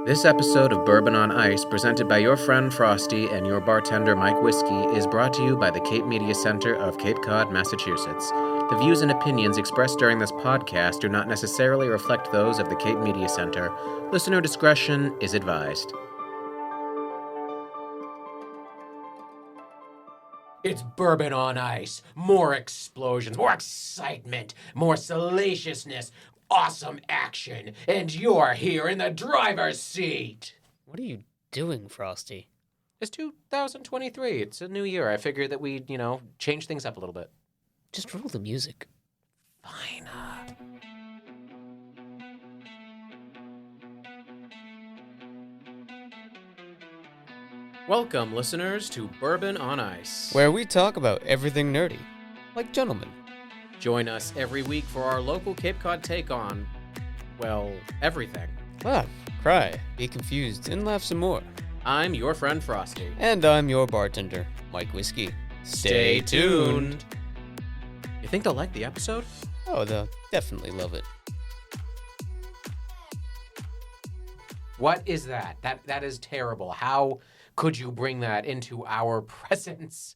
This episode of Bourbon on Ice, presented by your friend Frosty and your bartender Mike Whiskey, is brought to you by the Cape Media Center of Cape Cod, Massachusetts. The views and opinions expressed during this podcast do not necessarily reflect those of the Cape Media Center. Listener discretion is advised. It's Bourbon on Ice. More explosions, more excitement, more salaciousness, awesome action, and you're here in the driver's seat. What are you doing, Frosty? It's 2023. It's a new year. I figured that we'd, change things up a little bit. Just roll the music. Fine. Welcome, listeners, to Bourbon on Ice, Where we talk about everything nerdy, like gentlemen. Join us every week for our local Cape Cod take on, well, everything. Laugh, cry, be confused, and laugh some more. I'm your friend Frosty. And I'm your bartender, Mike Whiskey. Stay tuned. You think they'll like the episode? Oh, they'll definitely love it. What is that? That is terrible. How could you bring that into our presence?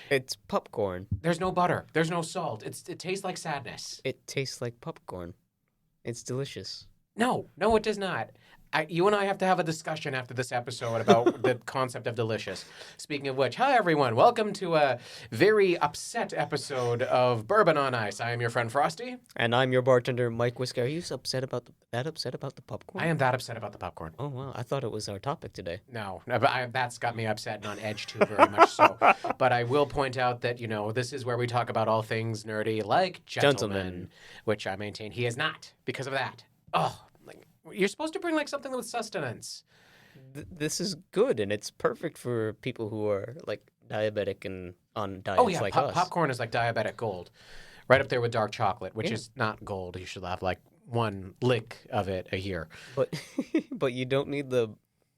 It's popcorn. There's no butter. There's no salt. It tastes like sadness. It tastes like popcorn. It's delicious. No, it does not. You and I have to have a discussion after this episode about the concept of delicious. Speaking of which, hi everyone. Welcome to a very upset episode of Bourbon on Ice. I am your friend Frosty. And I'm your bartender, Mike Whiskey. Are you upset about the popcorn? I am that upset about the popcorn. Oh, wow. I thought it was our topic today. No, but that's got me upset and on edge too, very much so. But I will point out that, this is where we talk about all things nerdy, like gentlemen, which I maintain he is not because of that. Oh, you're supposed to bring something with sustenance. This is good, and it's perfect for people who are diabetic and on diets Oh yeah, like us. popcorn is like diabetic gold, right up there with dark chocolate, which is not gold. You should have one lick of it a year. But you don't need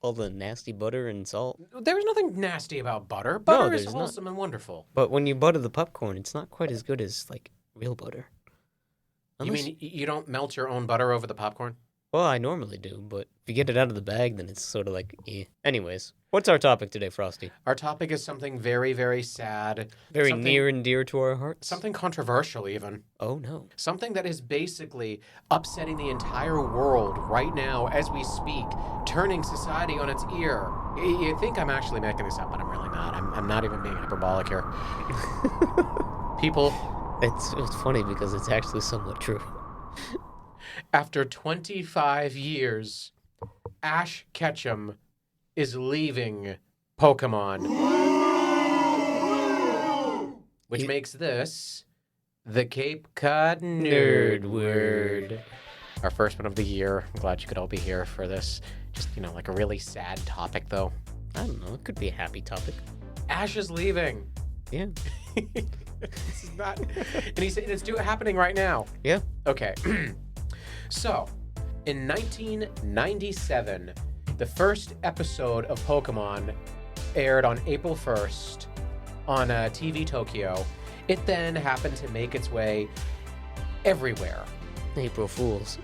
all the nasty butter and salt. There's nothing nasty about butter. Butter is there's wholesome and wonderful. But when you butter the popcorn, it's not quite as good as real butter. You mean you don't melt your own butter over the popcorn? Well, I normally do, but if you get it out of the bag, then it's sort of Anyways, what's our topic today, Frosty? Our topic is something very, very sad. Very near and dear to our hearts? Something controversial, even. Oh, no. Something that is basically upsetting the entire world right now as we speak, turning society on its ear. You think I'm actually making this up, but I'm really not. I'm not even being hyperbolic here. People... It's funny because it's actually somewhat true. After 25 years, Ash Ketchum is leaving Pokémon. Which makes this the Cape Cod Nerd Word. Our first one of the year. I'm glad you could all be here for this. Just, a really sad topic, though. I don't know. It could be a happy topic. Ash is leaving. Yeah. This is not... And it's happening right now. Yeah. Okay. So, in 1997, the first episode of Pokémon aired on April 1st on TV Tokyo. It then happened to make its way everywhere. April Fools.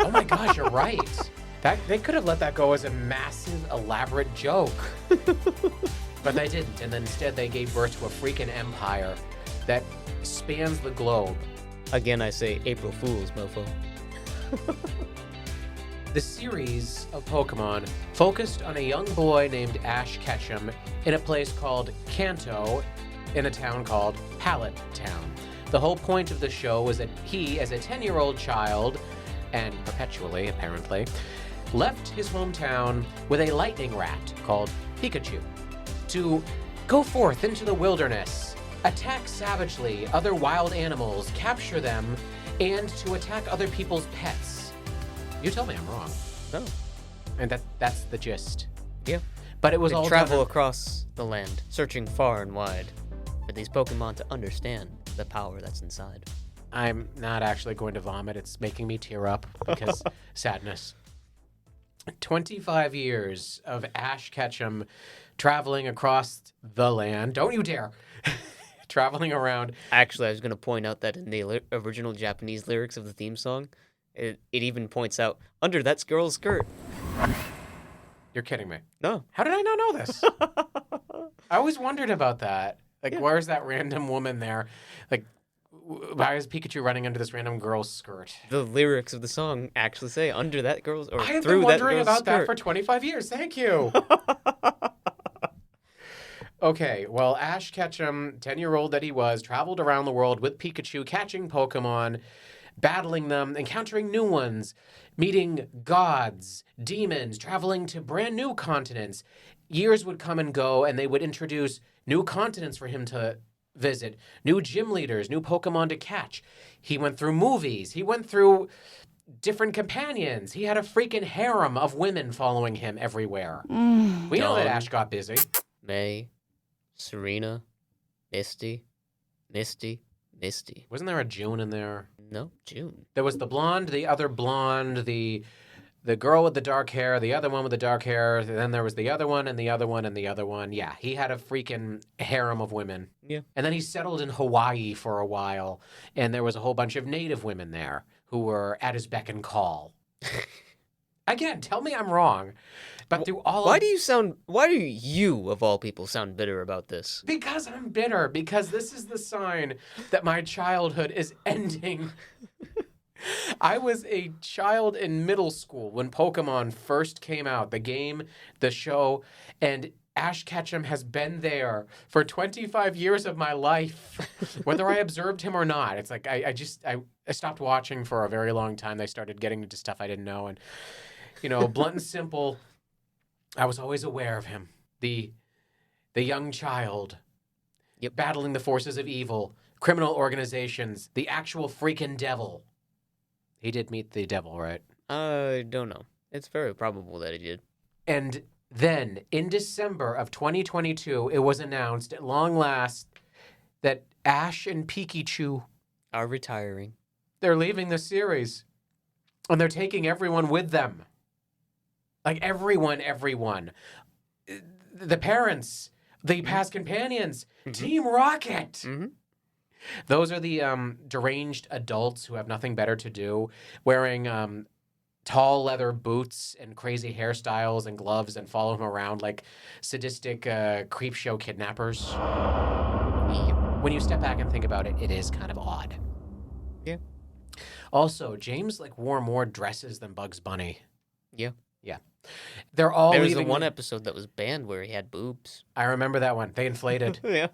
Oh my gosh, you're right. They could have let that go as a massive, elaborate joke. But they didn't, and then instead they gave birth to a freaking empire that spans the globe. Again, I say April Fools, mofo. The series of Pokémon focused on a young boy named Ash Ketchum in a place called Kanto in a town called Pallet Town. The whole point of the show was that he, as a 10-year-old child, and perpetually apparently, left his hometown with a lightning rat called Pikachu to go forth into the wilderness, attack savagely other wild animals, capture them, and to attack other people's pets. You tell me I'm wrong. No. And that's the gist. Yeah. But it was They all travel done... across the land, searching far and wide for these Pokemon to understand the power that's inside. I'm not actually going to vomit. It's making me tear up because sadness. 25 years of Ash Ketchum traveling across the land. Don't you dare. Traveling around. Actually, I was going to point out that in the original Japanese lyrics of the theme song, it even points out, under that girl's skirt. You're kidding me. No. How did I not know this? I always wondered about that. Like, where's that random woman there? Like, why is Pikachu running under this random girl's skirt? The lyrics of the song actually say under that girl's or I have through been that wondering girl's about skirt. that for 25 years. Thank you. Okay, well, Ash Ketchum, 10-year-old that he was, traveled around the world with Pikachu, catching Pokemon, battling them, encountering new ones, meeting gods, demons, traveling to brand new continents. Years would come and go, and they would introduce new continents for him to visit, new gym leaders, new Pokemon to catch. He went through movies. He went through different companions. He had a freaking harem of women following him everywhere. We know that Dawn. Ash got busy. May, Serena, Misty. Wasn't there a June in there? No, June. There was the blonde, the other blonde, the girl with the dark hair, the other one with the dark hair, then there was the other one and the other one and the other one. Yeah, he had a freaking harem of women. Yeah. And then he settled in Hawaii for a while, and there was a whole bunch of native women there who were at his beck and call. Again, tell me I'm wrong. But through all Why do you, of all people, sound bitter about this? Because I'm bitter. Because this is the sign that my childhood is ending. I was a child in middle school when Pokemon first came out, the game, the show, and Ash Ketchum has been there for 25 years of my life, whether I observed him or not. It's like I stopped watching for a very long time. They started getting into stuff I didn't know, and blunt and simple, I was always aware of him, the young child, battling the forces of evil, criminal organizations, the actual freaking devil. He did meet the devil, right? I don't know. It's very probable that he did. And then, in December of 2022, it was announced at long last that Ash and Pikachu Are retiring. they're leaving the series. And they're taking everyone with them. Like everyone. The parents, the past companions, Team Rocket. Mm-hmm. Those are the deranged adults who have nothing better to do, wearing tall leather boots and crazy hairstyles and gloves and follow him around like sadistic creep show kidnappers. When you step back and think about it, it is kind of odd. Yeah. Also, James wore more dresses than Bugs Bunny. Yeah. Yeah. They're all There was the leaving. one episode that was banned where he had boobs. I remember that one. They inflated. Yeah.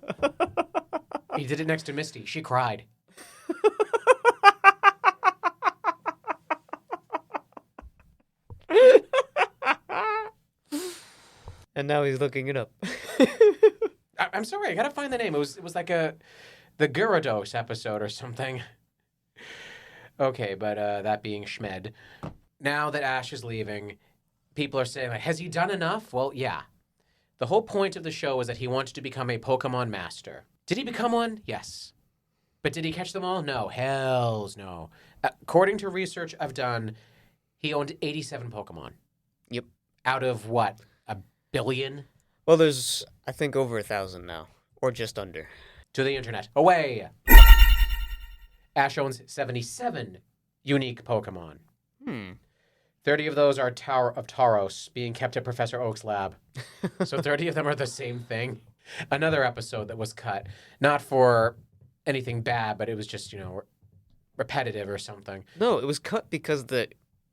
He did it next to Misty. She cried. And now he's looking it up. I'm sorry. I gotta find the name. It was like the Gyarados episode or something. Okay, but that being Schmed. Now that Ash is leaving, people are saying, has he done enough? Well, yeah. The whole point of the show is that he wanted to become a Pokemon master. Did he become one? Yes. But did he catch them all? No. Hells no. According to research I've done, he owned 87 Pokemon. Yep. Out of what? A billion? Well, there's, I think, over 1,000 now. Or just under. To the internet. Away! Ash owns 77 unique Pokemon. 30 of those are Tower of Tauros, being kept at Professor Oak's lab. So 30 of them are the same thing. Another episode that was cut. Not for anything bad, but it was just, repetitive or something. No, it was cut because the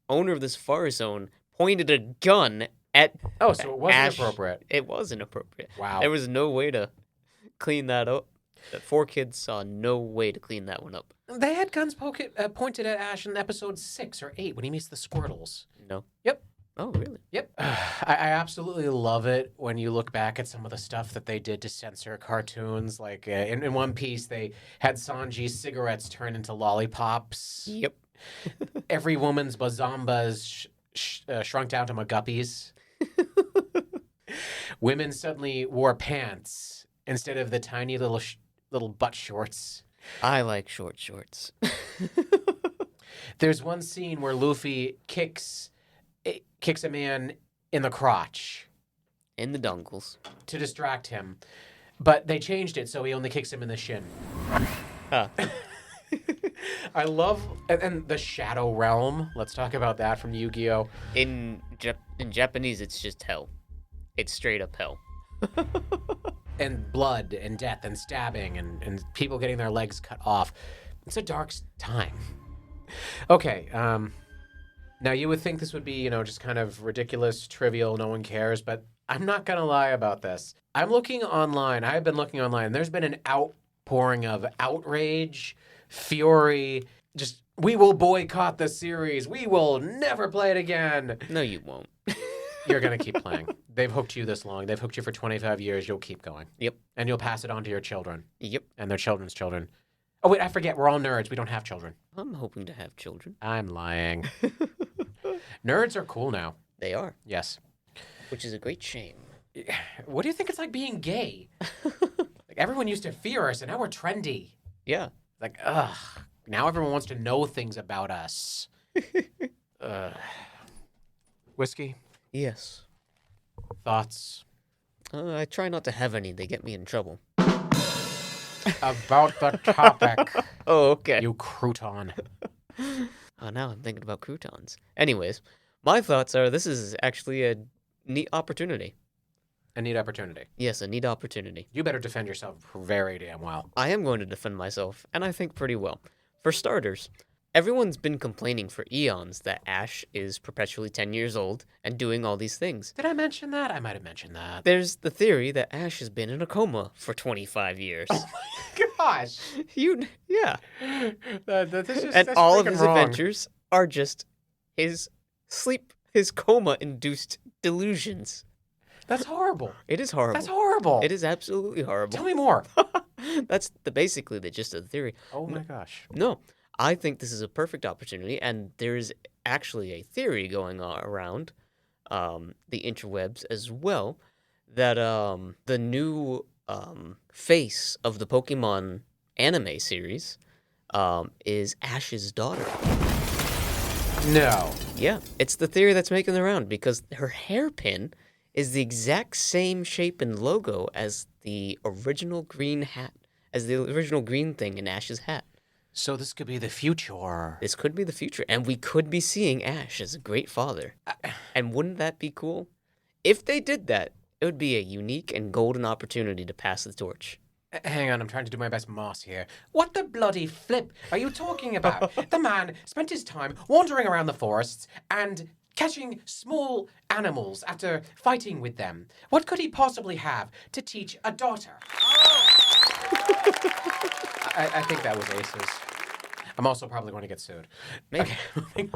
owner of this forest zone pointed a gun at Oh, so it wasn't Ash. appropriate. It was inappropriate. Wow. There was no way to clean that up. The 4 kids saw no way to clean that one up. They had guns pointed at Ash in episode 6 or 8 when he meets the Squirtles. No. Yep. Oh, really? Yep. I absolutely love it when you look back at some of the stuff that they did to censor cartoons. Like in One Piece, they had Sanji's cigarettes turn into lollipops. Yep. Every woman's bazambas shrunk down to maguppies. Women suddenly wore pants instead of the tiny little butt shorts. I like short shorts. There's one scene where Luffy kicks a man in the crotch In the dongles. to distract him, but they changed it so he only kicks him in the shin. Huh. I love and the Shadow Realm. Let's talk about that from Yu-Gi-Oh. In Japanese, it's just hell. It's straight up hell. And blood and death and stabbing and people getting their legs cut off. It's a dark time. Okay, now you would think this would be, just kind of ridiculous, trivial, no one cares, but I'm not gonna lie about this. I've been looking online, and there's been an outpouring of outrage, fury, just, we will boycott the series. We will never play it again. No, you won't. You're going to keep playing. They've hooked you this long. They've hooked you for 25 years. You'll keep going. Yep. And you'll pass it on to your children. Yep. And their children's children. Oh, wait, I forget. We're all nerds. We don't have children. I'm hoping to have children. I'm lying. Nerds are cool now. They are. Yes. Which is a great shame. What do you think it's like being gay? Like, everyone used to fear us, and now we're trendy. Yeah. Like, ugh. Now everyone wants to know things about us. Whiskey? Yes. Thoughts? I try not to have any. They get me in trouble. About the topic. Oh, okay. You crouton. Oh, now I'm thinking about croutons. Anyways, my thoughts are this is actually a neat opportunity. A neat opportunity. Yes, a neat opportunity. You better defend yourself very damn well. I am going to defend myself, and I think pretty well. For starters, everyone's been complaining for eons that Ash is perpetually 10 years old and doing all these things. Did I mention that? I might have mentioned that. There's the theory that Ash has been in a coma for 25 years. Oh my gosh. Yeah. That's And all of freaking his wrong. adventures are just his coma-induced delusions. That's horrible. It is horrible. That's horrible. It is absolutely horrible. Tell me more. That's basically the gist of the theory. Oh my gosh. No, I think this is a perfect opportunity, and there's actually a theory going on around the interwebs as well that the new face of the Pokémon anime series is Ash's daughter. No. Yeah, it's the theory that's making the round because her hairpin is the exact same shape and logo as the original green thing in Ash's hat. So this could be the future. This could be the future, and we could be seeing Ash as a great father. And wouldn't that be cool? If they did that, it would be a unique and golden opportunity to pass the torch. Hang on, I'm trying to do my best Moss here. What the bloody flip are you talking about? The man spent his time wandering around the forests and catching small animals after fighting with them. What could he possibly have to teach a daughter? I think that was Aces. I'm also probably going to get sued. Maybe. Okay.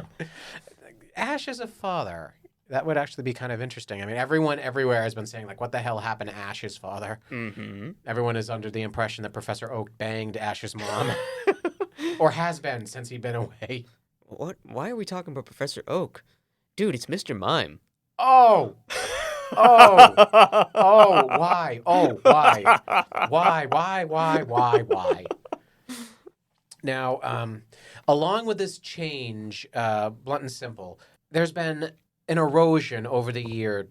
Ash as a father. That would actually be kind of interesting. I mean, everyone everywhere has been saying, like, what the hell happened to Ash's father? Mm-hmm. Everyone is under the impression that Professor Oak banged Ash's mom. Or has been since he'd been away. What? Why are we talking about Professor Oak? Dude, it's Mr. Mime. Oh! Oh, why? Oh, why? Why? Now, along with this change, blunt and simple, there's been an erosion over the years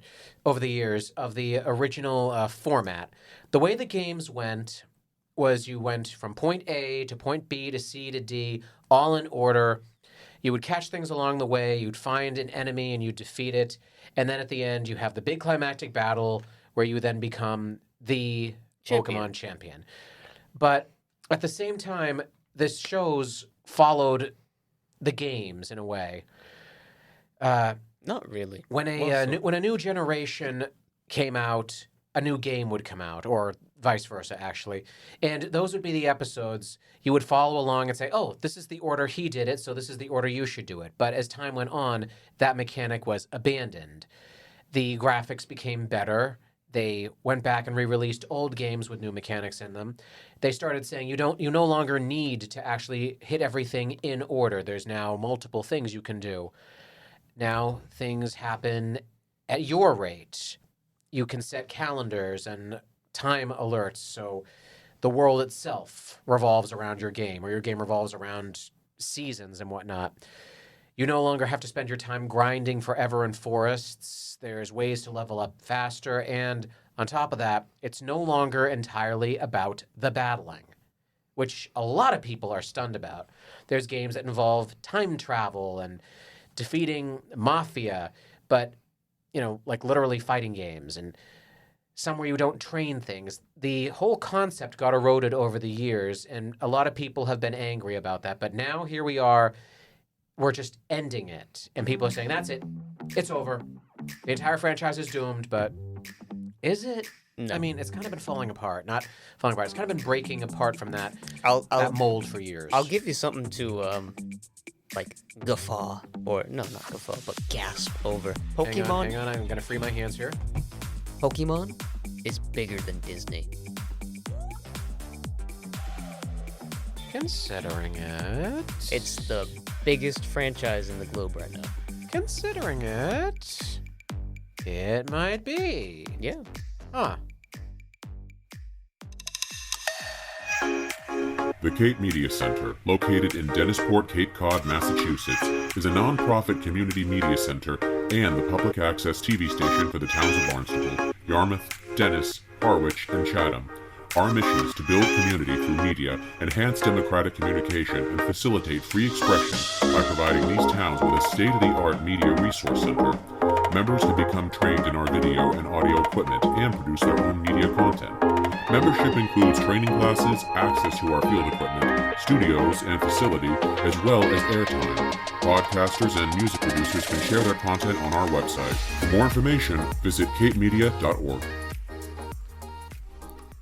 of the original format. The way the games went was you went from point A to point B to C to D, all in order. You would catch things along the way, you'd find an enemy and you'd defeat it, and then at the end you have the big climactic battle where you then become the Pokemon champion. But at the same time, this shows followed the games in a way. Not really. When a new generation came out, a new game would come out, or vice versa, actually. And those would be the episodes. You would follow along and say, oh, this is the order he did it, so this is the order you should do it. But as time went on, that mechanic was abandoned. The graphics became better. They went back and re-released old games with new mechanics in them. They started saying you no longer need to actually hit everything in order. There's now multiple things you can do. Now things happen at your rate. You can set calendars and time alerts, so the world itself revolves around your game, or your game revolves around seasons and whatnot. You no longer have to spend your time grinding forever in forests. There's ways to level up faster, and on top of that, it's no longer entirely about the battling. which a lot of people are stunned about. There's games that involve time travel and defeating mafia, but, like literally fighting games, and some where you don't train things. The whole concept got eroded over the years, and a lot of people have been angry about that. But now here we are, we're just ending it. And people are saying, that's it. It's over. The entire franchise is doomed, but is it? No. I mean, it's kind of been falling apart. Not falling apart. It's kind of been breaking apart from that mold for years. I'll give you something to, guffaw, or, no, not guffaw, but gasp over. Pokemon. Hang on, I'm going to free my hands here. Pokemon is bigger than Disney. Considering it. It's the biggest franchise in the globe right now. Considering it, it might be. Yeah. Huh. The Cape Media Center, located in Dennisport, Cape Cod, Massachusetts, is a non-profit community media center and the public access TV station for the towns of Barnstable, Yarmouth, Dennis, Harwich, and Chatham. Our mission is to build community through media, enhance democratic communication, and facilitate free expression by providing these towns with a state-of-the-art media resource center. Members can become trained in our video and audio equipment and produce their own media content. Membership includes training classes, access to our field equipment, studios and facility, as well as airtime. Podcasters and music producers can share their content on our website. For more information, visit capemedia.org.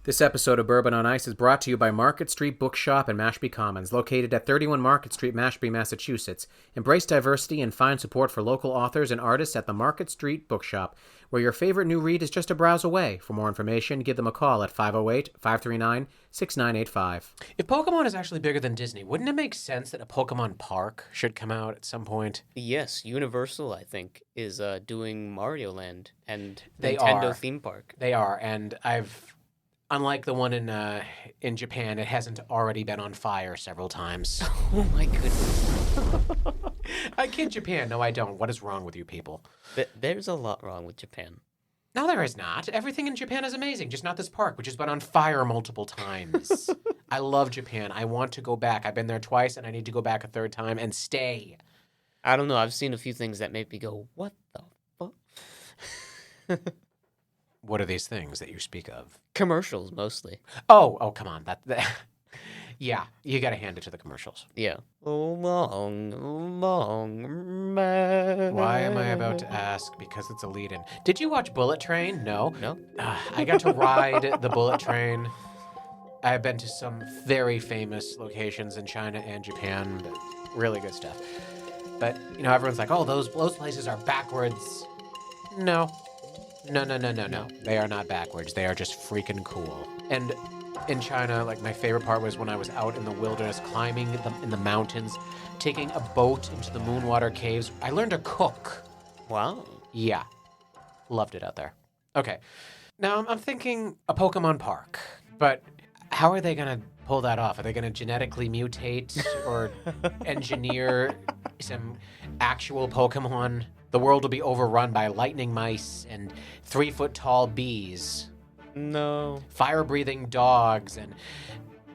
This episode of Bourbon on Ice is brought to you by Market Street Bookshop in Mashpee Commons, located at 31 Market Street, Mashpee, Massachusetts. Embrace diversity and find support for local authors and artists at the Market Street Bookshop, where your favorite new read is just a browse away. For more information, give them a call at 508-539-6985. If Pokemon is actually bigger than Disney, wouldn't it make sense that a Pokemon park should come out at some point? Yes, Universal, I think, is doing Mario Land and They Nintendo are. theme park. They are, and unlike the one in Japan, it hasn't already been on fire several times. Oh my goodness. I kid Japan. No, I don't. What is wrong with you people? There's a lot wrong with Japan. No, there is not. Everything in Japan is amazing, just not this park, which has been on fire multiple times. I love Japan. I want to go back. I've been there twice, and I need to go back a third time and stay. I don't know. I've seen a few things that make me go, what the fuck? What are these things that you speak of? Commercials, mostly. Oh, come on. That yeah, you got to hand it to the commercials. Yeah. Long man. Why am I about to ask? Because it's a lead-in. Did you watch Bullet Train? No. No. I got to ride the Bullet Train. I've been to some very famous locations in China and Japan, but really good stuff. But, everyone's like, oh, those places are backwards. No. No. They are not backwards. They are just freaking cool. And in China, my favorite part was when I was out in the wilderness, climbing in the mountains, taking a boat into the Moonwater Caves. I learned to cook. Wow. Yeah. Loved it out there. Okay. Now, I'm thinking a Pokemon park. But how are they going to pull that off? Are they going to genetically mutate or engineer some actual Pokemon? The world will be overrun by lightning mice and 3-foot-tall bees. No. Fire-breathing dogs and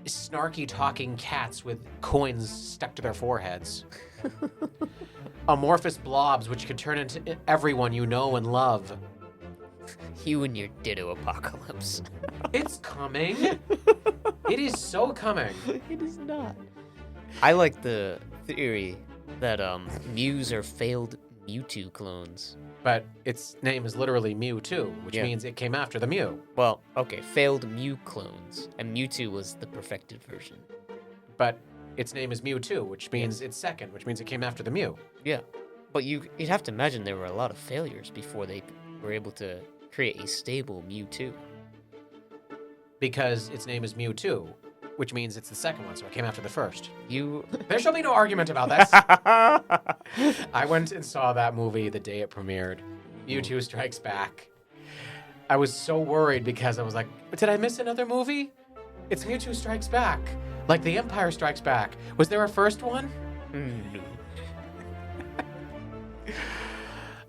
snarky talking cats with coins stuck to their foreheads. Amorphous blobs which could turn into everyone you know and love. You and your Ditto apocalypse. It's coming. It is so coming. It is not. I like the theory that Mews are failed Mewtwo clones. But its name is literally Mewtwo, which Yeah. means it came after the Mew. Well, okay, failed Mew clones, and Mewtwo was the perfected version. But its name is Mewtwo, which means it's second, which means it came after the Mew. Yeah, but you'd have to imagine there were a lot of failures before they were able to create a stable Mewtwo. Because its name is Mewtwo, which means it's the second one, so it came after the first. There shall be no argument about this. I went and saw that movie the day it premiered, Mewtwo Strikes Back. I was so worried because I was like, did I miss another movie? It's Mewtwo Strikes Back. Like The Empire Strikes Back. Was there a first one? No.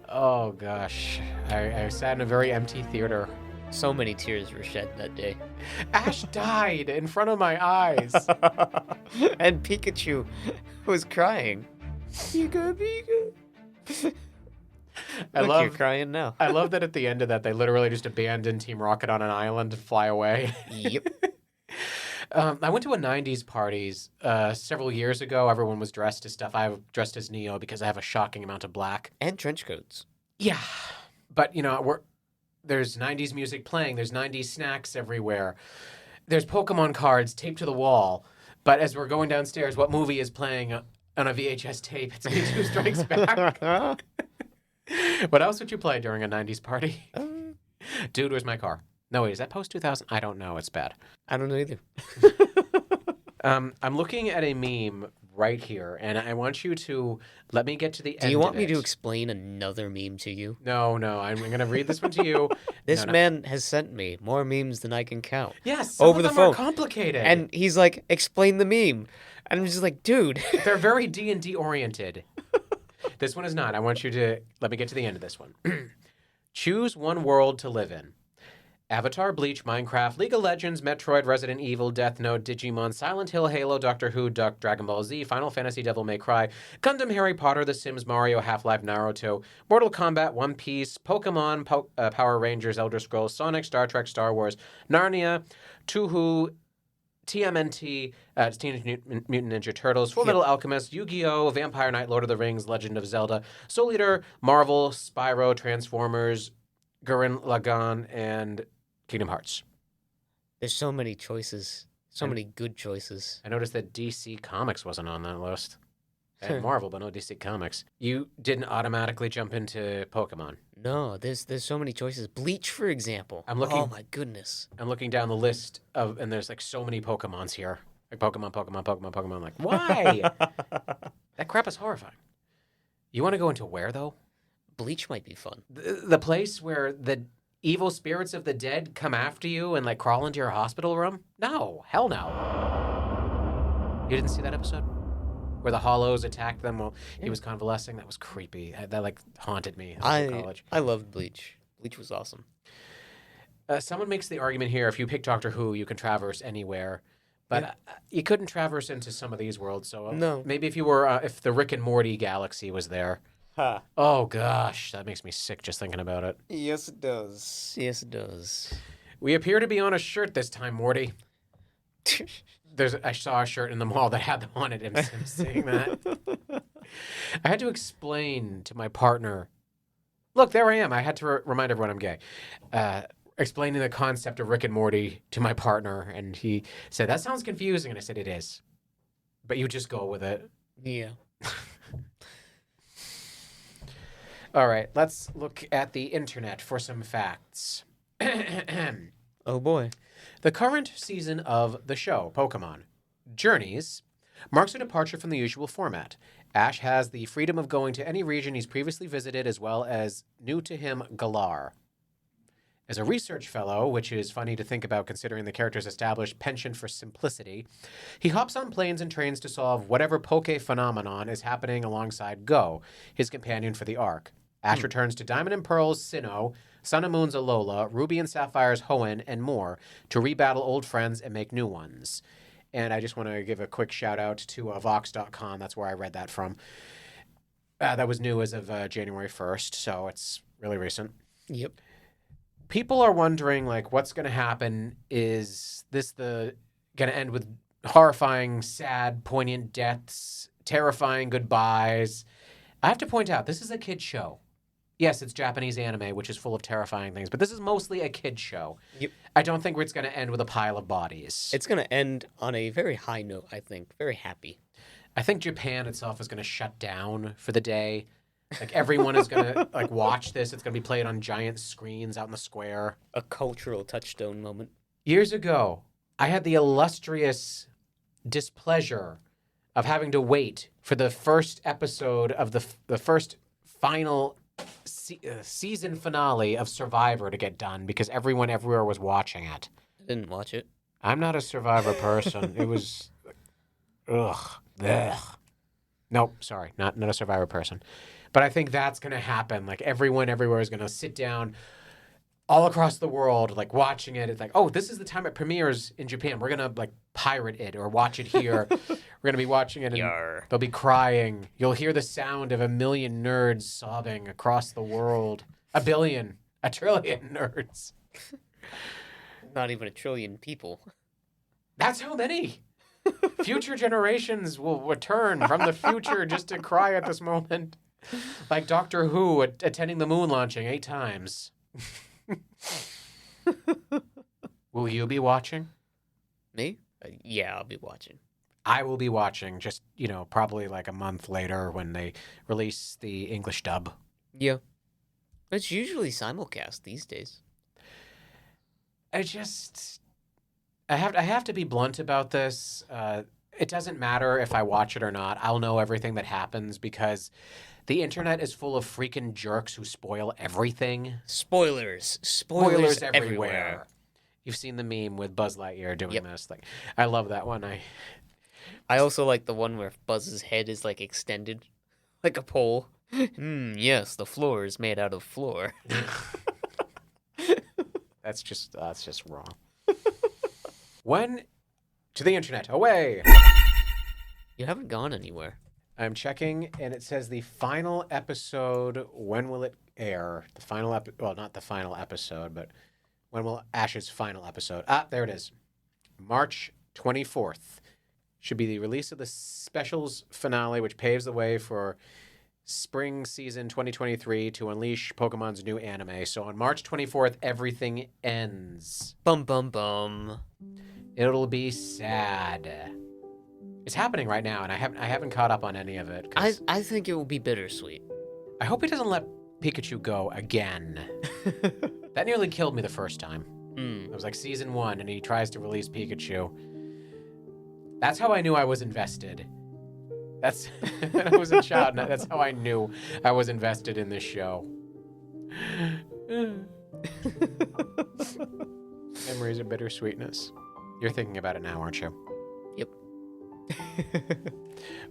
Oh, gosh. I sat in a very empty theater. So many tears were shed that day. Ash died in front of my eyes. And Pikachu was crying. Pika, Pika. Look, you're crying now. I love that at the end of that, they literally just abandoned Team Rocket on an island to fly away. Yep. I went to a 90s parties several years ago. Everyone was dressed as stuff. I was dressed as Neo because I have a shocking amount of black. And trench coats. Yeah. But, there's 90s music playing. There's 90s snacks everywhere. There's Pokemon cards taped to the wall. But as we're going downstairs, what movie is playing on a VHS tape? It's Mewtwo Strikes Back. What else would you play during a 90s party? Dude, where's my car? No, wait, is that post-2000? I don't know. It's bad. I don't know either. I'm looking at a meme right here, and I want you to let me get to the end. Do you want of me it. to explain another meme to you? No, I'm going to read this one to you. This No. man has sent me more memes than I can count. Yes, some over of the them phone. are complicated. And he's like, explain the meme. And I'm just like, dude. They're very D&D oriented. This one is not. I want you to let me get to the end of this one. Choose one world to live in. Avatar, Bleach, Minecraft, League of Legends, Metroid, Resident Evil, Death Note, Digimon, Silent Hill, Halo, Doctor Who, Duck, Dragon Ball Z, Final Fantasy, Devil May Cry, Gundam, Harry Potter, The Sims, Mario, Half-Life, Naruto, Mortal Kombat, One Piece, Pokemon, Power Rangers, Elder Scrolls, Sonic, Star Trek, Star Wars, Narnia, Tuhu, TMNT, Teenage Mutant Ninja Turtles, Full Metal Alchemist, Yu-Gi-Oh!, Vampire Knight, Lord of the Rings, Legend of Zelda, Soul Eater, Marvel, Spyro, Transformers, Gurren Lagann, and Kingdom Hearts. There's so many choices. So many good choices. I noticed that DC Comics wasn't on that list. I had Marvel, but no DC Comics. You didn't automatically jump into Pokemon. No, there's so many choices. Bleach, for example. I'm looking- Oh my goodness. I'm looking down the list and there's like so many Pokemons here. Like Pokemon. I'm like, why? That crap is horrifying. You want to go into where, though? Bleach might be fun. The place where the evil spirits of the dead come after you and like crawl into your hospital room? No, hell no. You didn't see that episode? Where the Hollows attacked them while he was convalescing? That was creepy. That like haunted me in college. I loved Bleach. Bleach was awesome. Someone makes the argument here, if you pick Doctor Who, you can traverse anywhere. But you couldn't traverse into some of these worlds. So No. Maybe if you were, if the Rick and Morty galaxy was there. Ha. Oh, gosh. That makes me sick just thinking about it. Yes, it does. Yes, it does. We appear to be on a shirt this time, Morty. I saw a shirt in the mall that had them on it. I'm seeing that. I had to explain to my partner. Look, there I am. I had to remind everyone I'm gay. Explaining the concept of Rick and Morty to my partner, and he said, that sounds confusing. And I said, it is. But you just go with it. Yeah. All right, let's look at the internet for some facts. Oh boy. The current season of the show, Pokemon Journeys, marks a departure from the usual format. Ash has the freedom of going to any region he's previously visited, as well as new to him Galar. As a research fellow, which is funny to think about considering the character's established penchant for simplicity, he hops on planes and trains to solve whatever Poke phenomenon is happening alongside Go, his companion for the arc. Ash returns to Diamond and Pearl's Sinnoh, Sun and Moon's Alola, Ruby and Sapphire's Hoenn, and more to rebattle old friends and make new ones. And I just want to give a quick shout out to Vox.com. That's where I read that from. That was new as of January 1st, so it's really recent. Yep. People are wondering, like, what's going to happen? Is this going to end with horrifying, sad, poignant deaths, terrifying goodbyes? I have to point out, this is a kid's show. Yes, it's Japanese anime, which is full of terrifying things, but this is mostly a kid's show. Yep. I don't think it's going to end with a pile of bodies. It's going to end on a very high note, I think. Very happy. I think Japan itself is going to shut down for the day. Like, everyone is going to like watch this. It's going to be played on giant screens out in the square. A cultural touchstone moment. Years ago, I had the illustrious displeasure of having to wait for the first episode of the first final season finale of Survivor to get done because everyone everywhere was watching it. I didn't watch it. I'm not a Survivor person. It was... Ugh. Nope, sorry. Not a Survivor person. But I think that's going to happen. Like, everyone everywhere is going to sit down all across the world, like watching it. It's like, oh, this is the time it premieres in Japan. We're gonna like pirate it or watch it here. We're gonna be watching it, and Yar. they'll be crying. You'll hear the sound of 1 million nerds sobbing across the world. 1 billion, 1 trillion nerds. Not even 1 trillion people. That's how many. Future generations will return from the future just to cry at this moment. Like Doctor Who attending the moon launching 8 times. Will you be watching? Me? Yeah, I'll be watching. I will be watching just, probably like a month later when they release the English dub. Yeah. It's usually simulcast these days. I have to be blunt about this. It doesn't matter if I watch it or not. I'll know everything that happens because the internet is full of freaking jerks who spoil everything. Spoilers everywhere. You've seen the meme with Buzz Lightyear doing this. Like, I love that one. I also like the one where Buzz's head is like extended like a pole. Yes, the floor is made out of floor. That's just wrong. When to the internet, away. You haven't gone anywhere. I'm checking, and it says the final episode. When will it air? The final well, not the final episode, but when will Ash's final episode? There it is. March 24th should be the release of the specials finale, which paves the way for spring season 2023 to unleash Pokemon's new anime. So on March 24th, everything ends. Bum bum bum. It'll be sad. It's happening right now, and I haven't caught up on any of it. I think it will be bittersweet. I hope he doesn't let Pikachu go again. That nearly killed me the first time. It was like season 1, and he tries to release Pikachu. That's how I knew I was invested. That's when I was a child. That's how I knew I was invested in this show. Memories of bittersweetness. You're thinking about it now, aren't you? Yep.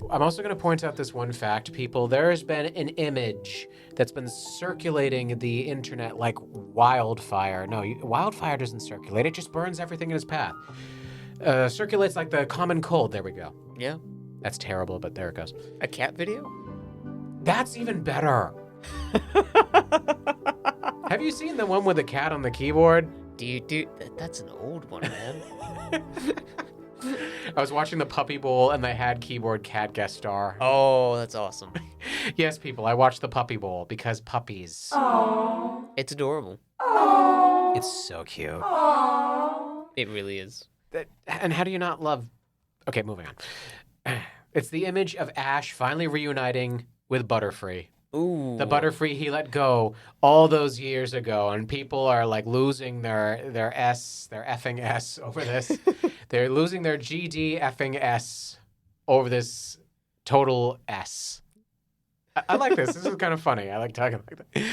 I'm also going to point out this one fact, people. There has been an image that's been circulating the internet like wildfire. No, wildfire doesn't circulate. It just burns everything in its path. Circulates like the common cold. There we go. Yeah. That's terrible, but there it goes. A cat video? That's even better. Have you seen the one with the cat on the keyboard? Dude, that's an old one, man. I was watching the Puppy Bowl, and they had keyboard cat guest star. Oh, that's awesome. Yes, people, I watched the Puppy Bowl because puppies. Aww. It's adorable. Aww. It's so cute. Aww. It really is. And how do you not love... Okay, moving on. It's the image of Ash finally reuniting with Butterfree. Ooh. The Butterfree he let go all those years ago, and people are like losing their effing S over this. They're losing their GD effing S over this total S. I like this. This is kind of funny. I like talking like that.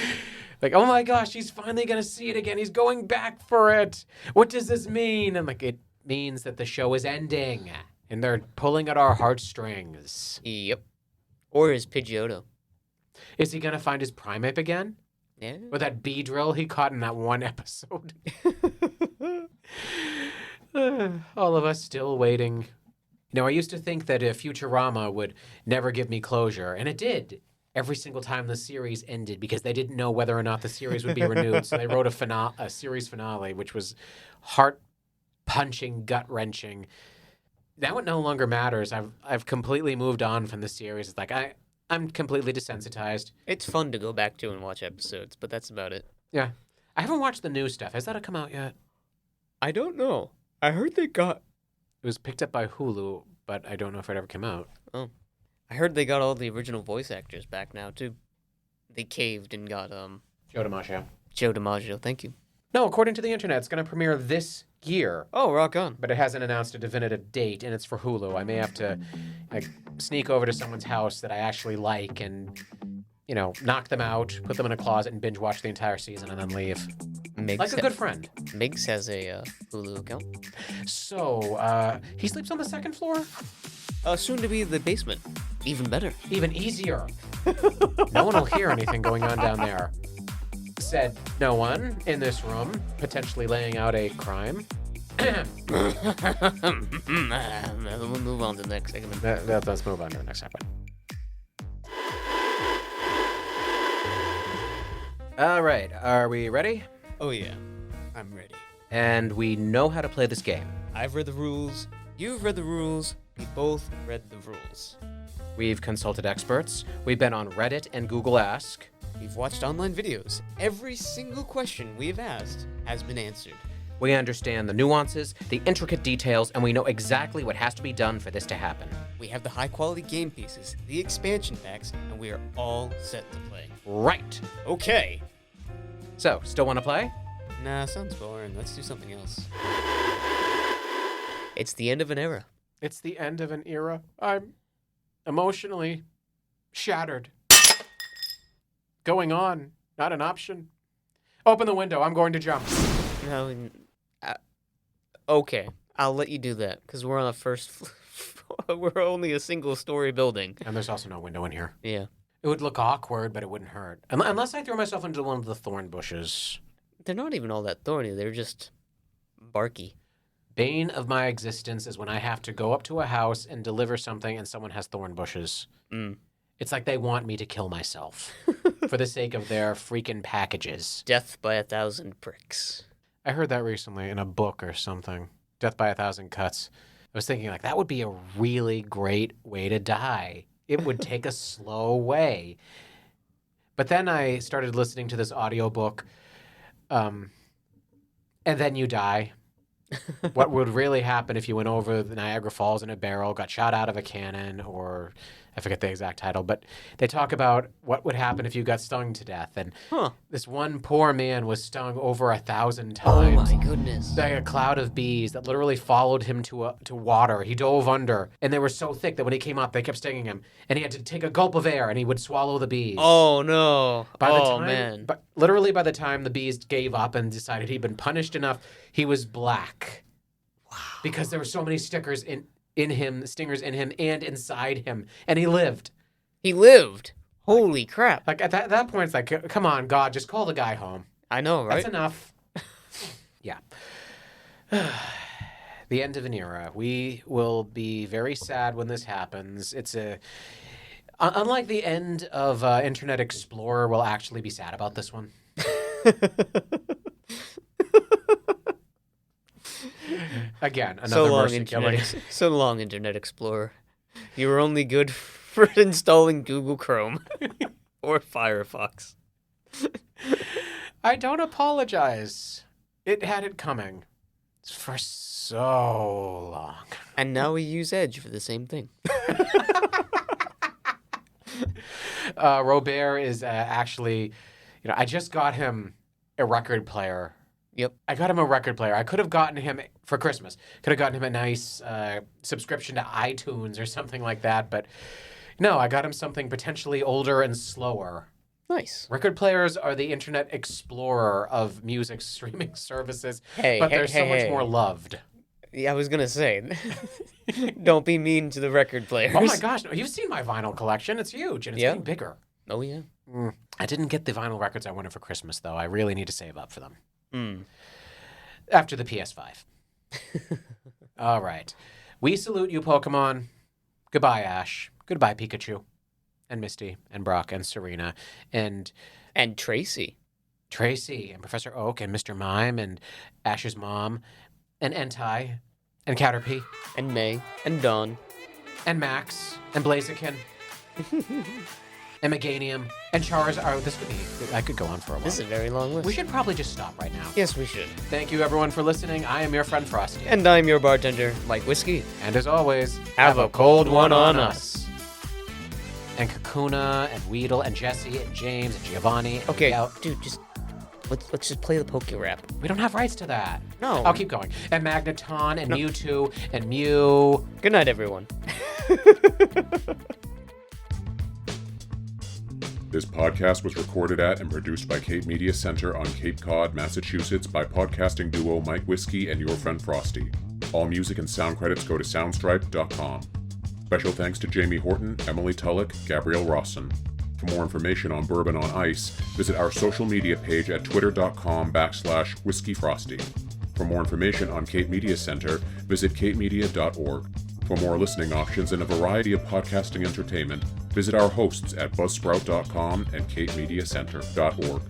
Like, oh my gosh, he's finally going to see it again. He's going back for it. What does this mean? And like, it means that the show is ending, and they're pulling at our heartstrings. Yep. Or his Pidgeotto. Is he going to find his Primeape again? Yeah. With that bee drill he caught in that one episode? All of us still waiting. I used to think that Futurama would never give me closure, and it did. Every single time the series ended, because they didn't know whether or not the series would be renewed. So they wrote a series finale, which was heart-punching, gut-wrenching. Now it no longer matters. I've completely moved on from the series. It's like I'm completely desensitized. It's fun to go back to and watch episodes, but that's about it. Yeah. I haven't watched the new stuff. Has that come out yet? I don't know. I heard they got... It was picked up by Hulu, but I don't know if it ever came out. Oh. I heard they got all the original voice actors back now, too. They caved and got, Joe DiMaggio. Joe DiMaggio, thank you. No, according to the internet, it's going to premiere this year. Oh, rock on. But it hasn't announced a definitive date, and it's for Hulu. I may have to sneak over to someone's house that I actually like and, knock them out, put them in a closet, and binge watch the entire season and then leave. Like a good friend. Miggs has a Hulu account. So, he sleeps on the second floor? Soon to be the basement. Even better. Even easier. No one will hear anything going on down there. said no one in this room potentially laying out a crime. We'll move on to the next segment. Let's move on to the next segment. All right, are we ready? Oh yeah, I'm ready. And we know how to play this game. I've read the rules. You've read the rules. We both read the rules. We've consulted experts. We've been on Reddit and Google Ask. We've watched online videos. Every single question we've asked has been answered. We understand the nuances, the intricate details, and we know exactly what has to be done for this to happen. We have the high-quality game pieces, the expansion packs, and we are all set to play. Right. Okay. So, still want to play? Nah, sounds boring. Let's do something else. It's the end of an era. It's the end of an era. I'm emotionally shattered. Going on, not an option. Open the window. I'm going to jump. No, okay. I'll let you do that, because we're on a first floor. We're only a single-story building. And there's also no window in here. Yeah. It would look awkward, but it wouldn't hurt. Unless I throw myself into one of the thorn bushes. They're not even all that thorny. They're just barky. Bane of my existence is when I have to go up to a house and deliver something and someone has thorn bushes. It's like they want me to kill myself for the sake of their freaking packages. Death by 1,000 pricks. I heard that recently in a book or something. Death by 1,000 cuts. I was thinking, like, that would be a really great way to die. It would take a slow way. But then I started listening to this audiobook, and then you die. What would really happen if you went over the Niagara Falls in a barrel, got shot out of a cannon, or I forget the exact title, but they talk about what would happen if you got stung to death. And this one poor man was stung over 1,000 times. Oh my goodness. Like a cloud of bees that literally followed him to water. He dove under, and they were so thick that when he came up, they kept stinging him. And he had to take a gulp of air, and he would swallow the bees. Oh, no. Man. But literally by the time the bees gave up and decided he'd been punished enough, he was black. Wow. Because there were so many stingers in him and inside him. And he lived. He lived? Holy crap. Like, at that point, it's like, come on, God, just call the guy home. I know, right? That's enough. Yeah. The end of an era. We will be very sad when this happens. It's unlike the end of Internet Explorer, we'll actually be sad about this one. Again, another mercy killing. So long, Internet Explorer. You were only good for installing Google Chrome or Firefox. I don't apologize. It had it coming for so long. And now we use Edge for the same thing. Robert is actually, I just got him a record player. Yep. I got him a record player. I could have gotten him for Christmas. Could have gotten him a nice subscription to iTunes or something like that. But no, I got him something potentially older and slower. Nice. Record players are the Internet Explorer of music streaming services, but they're so much more loved. Yeah, I was going to say, don't be mean to the record players. Oh my gosh, no, you've seen my vinyl collection. It's huge, and it's getting bigger. Oh, yeah. I didn't get the vinyl records I wanted for Christmas, though. I really need to save up for them. After the PS5. All right. We salute you, Pokemon. Goodbye, Ash. Goodbye, Pikachu. And Misty, and Brock, and Serena, and Tracy. Tracy, and Professor Oak, and Mr. Mime, and Ash's mom, and Entei, and Caterpie. And May, and Dawn. And Max, and Blaziken. And Meganium, and Charizard. I could go on for a while. This is a very long list. We should probably just stop right now. Yes, we should. Thank you, everyone, for listening. I am your friend Frosty. And I'm your bartender, Mike Whiskey. And as always, have a cold one on us. And Kakuna, and Weedle, and Jesse, and James, and Giovanni. Okay, dude, let's just play the Poke Rap. We don't have rights to that. No. I'll keep going. And Magneton, and Mewtwo, and Mew. Good night, everyone. This podcast was recorded at and produced by Cape Media Center on Cape Cod, Massachusetts by podcasting duo Mike Whiskey and your friend Frosty. All music and sound credits go to soundstripe.com. Special thanks to Jamie Horton, Emily Tulloch, Gabrielle Rawson. For more information on Bourbon on Ice, visit our social media page at twitter.com/whiskeyfrosty. For more information on Cape Media Center, visit capemedia.org. For more listening options and a variety of podcasting entertainment, visit our hosts at buzzsprout.com and capemediacenter.org.